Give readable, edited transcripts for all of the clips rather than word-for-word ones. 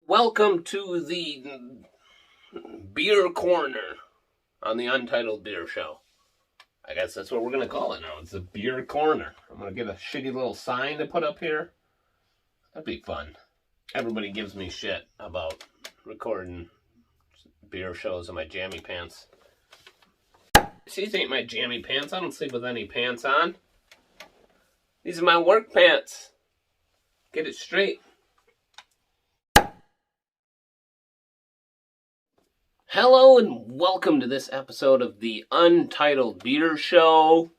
Welcome to the beer corner on the Untitled Beer Show. I guess that's what we're going to call it now. It's the beer corner. I'm going to get a shitty little sign to put up here. That'd be fun. Everybody gives me shit about recording beer shows in my jammy pants. These ain't my jammy pants. I don't sleep with any pants on. These are my work pants. Get it straight. Hello and welcome to this episode of the Untitled Beer Show.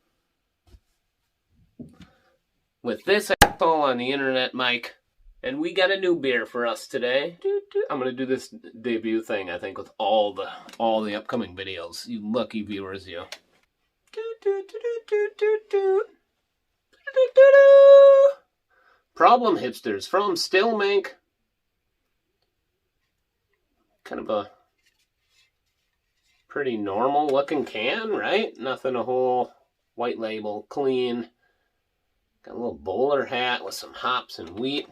With this asshole on the internet, Mike, and we got a new beer for us today. I'm gonna do this debut thing, I think, with all the upcoming videos. You lucky viewers, you. Problem Hipsters from Stillmank. Kind of a pretty normal looking can, right? Nothing a whole white label, clean. Got a little bowler hat with some hops and wheat.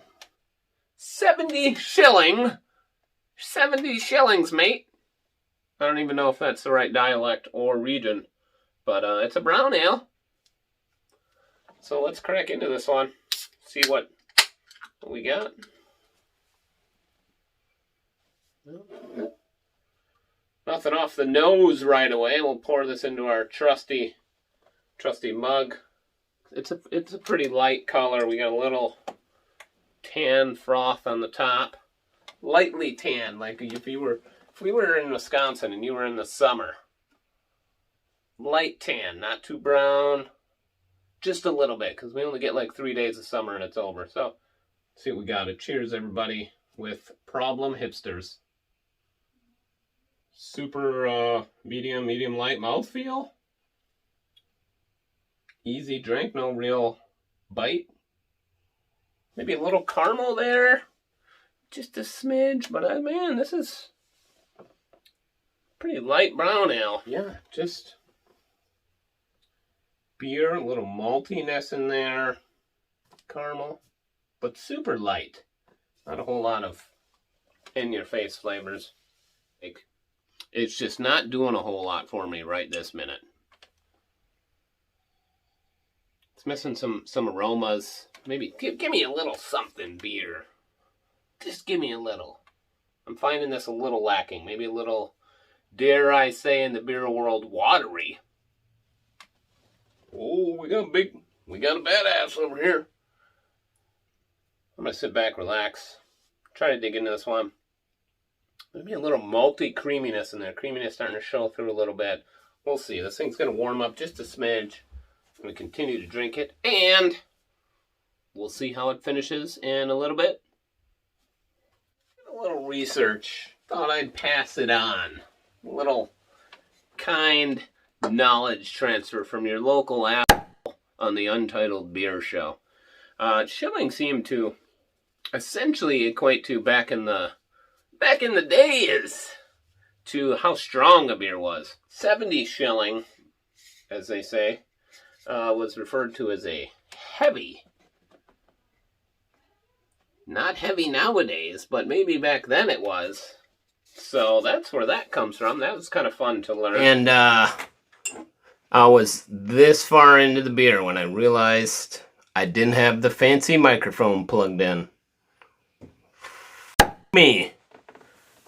70 shilling. 70 shillings, mate. I don't even know if that's the right dialect or region, but it's a brown ale. So let's crack into this one. See what we got. Nothing off the nose right away. We'll pour this into our trusty mug. It's a pretty light color. We got a little tan froth on the top. Lightly tan, like if we were in Wisconsin and you were in the summer. Light tan, not too brown. Just a little bit, because we only get like 3 days of summer and it's over. So, let's see what we got. Cheers, everybody, with Problem Hipsters. Super medium light mouthfeel. Easy drink, no real bite. Maybe a little caramel there. Just a smidge, but man, this is pretty light brown ale. Yeah, just beer, a little maltiness in there. Caramel, but super light. Not a whole lot of in-your-face flavors. Like, it's just not doing a whole lot for me right this minute. It's missing some aromas. Maybe give me a little something, beer. Just give me a little. I'm finding this a little lacking. Maybe a little, dare I say, in the beer world, watery. Oh, we got a badass over here. I'm gonna sit back, relax, try to dig into this one. Maybe a little malty creaminess in there. Creaminess starting to show through a little bit. We'll see. This thing's going to warm up just a smidge. I'm going to continue to drink it. And we'll see how it finishes in a little bit. A little research. Thought I'd pass it on. A little kind knowledge transfer from your local app on the Untitled Beer Show. Shilling seemed to essentially equate to back in the days to how strong a beer was. 70 shilling, as they say, was referred to as a heavy. Not heavy nowadays, but maybe back then it was. So that's where that comes from. That was kind of fun to learn. And I was this far into the beer when I realized I didn't have the fancy microphone plugged in. Me.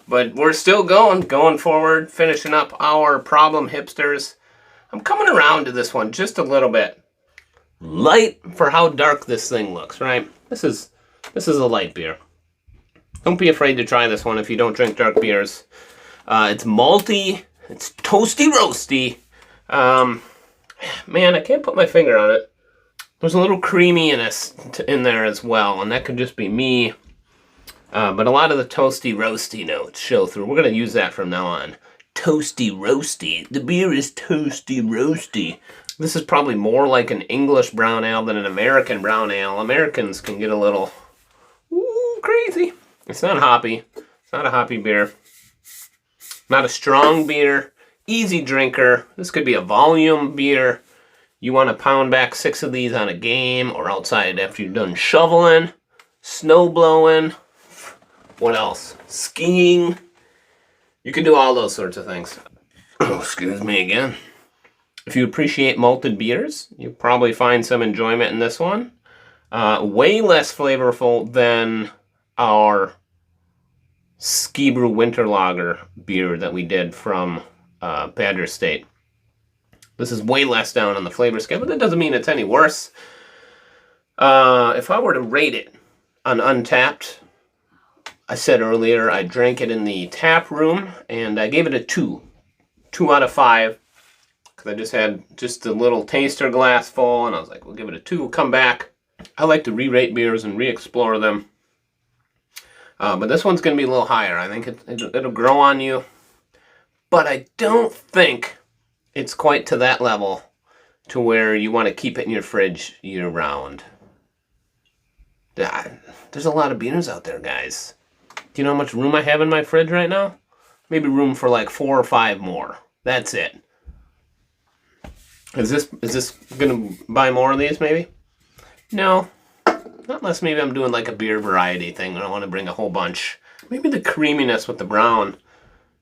But we're still going forward, finishing up our Problem Hipsters. I'm coming around to this one just a little bit. Light for how dark this thing looks, right? This is a light beer. Don't be afraid to try this one if you don't drink dark beers. It's malty, it's toasty roasty. Man, I can't put my finger on it. There's a little creaminess in there as well, and that could just be me. But a lot of the toasty roasty notes show through. We're going to use that from now on. Toasty roasty. The beer is toasty roasty. This is probably more like an English brown ale than an American brown ale. Americans can get a little crazy. It's not hoppy. It's not a hoppy beer. Not a strong beer. Easy drinker. This could be a volume beer. You want to pound back 6 of these on a game or outside after you're done shoveling, snow blowing. What else? Skiing. You can do all those sorts of things. Oh, excuse me again. If you appreciate malted beers, you'll probably find some enjoyment in this one. Way less flavorful than our Ski Brew Winter Lager beer that we did from Badger State. This is way less down on the flavor scale, but that doesn't mean it's any worse. If I were to rate it on Untapped, I said earlier I drank it in the tap room, and I gave it a 2. 2 out of 5. Because I just had just a little taster glass full, and I was like, we'll give it a 2, come back. I like to re-rate beers and re-explore them. But this one's going to be a little higher. I think it'll grow on you. But I don't think it's quite to that level to where you want to keep it in your fridge year-round. There's a lot of beers out there, guys. Do you know how much room I have in my fridge right now? Maybe room for like 4 or 5 more. That's it. Is this gonna buy more of these, maybe? No. Not unless maybe I'm doing like a beer variety thing and I want to bring a whole bunch. Maybe the creaminess with the brown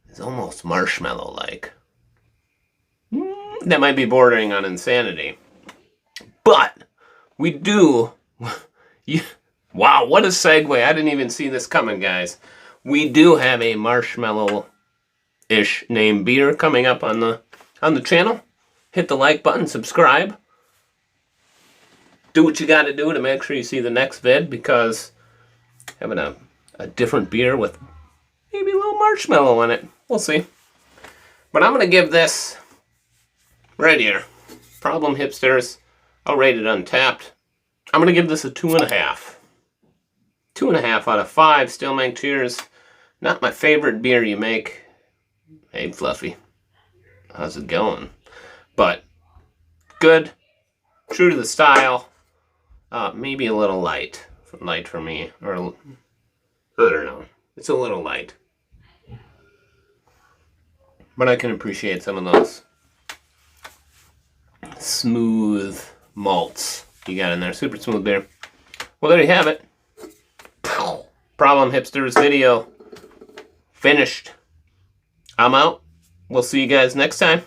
is almost marshmallow-like. That might be bordering on insanity. But we do... Wow, what a segue. I didn't even see this coming, guys. We do have a marshmallow-ish named beer coming up on the channel. Hit the like button, subscribe. Do what you got to do to make sure you see the next vid, because having a different beer with maybe a little marshmallow in it. We'll see. But I'm going to give this right here, Problem Hipsters. I'll rate it Untapped. I'm going to give this a 2.5. 2.5 out of 5. Stillmank Cheers. Not my favorite beer you make. Hey, Fluffy. How's it going? But good. True to the style. Maybe a little light. Light for me. Or, I don't know. It's a little light. But I can appreciate some of those smooth malts you got in there. Super smooth beer. Well, there you have it. Problem Hipsters video finished. I'm out. We'll see you guys next time.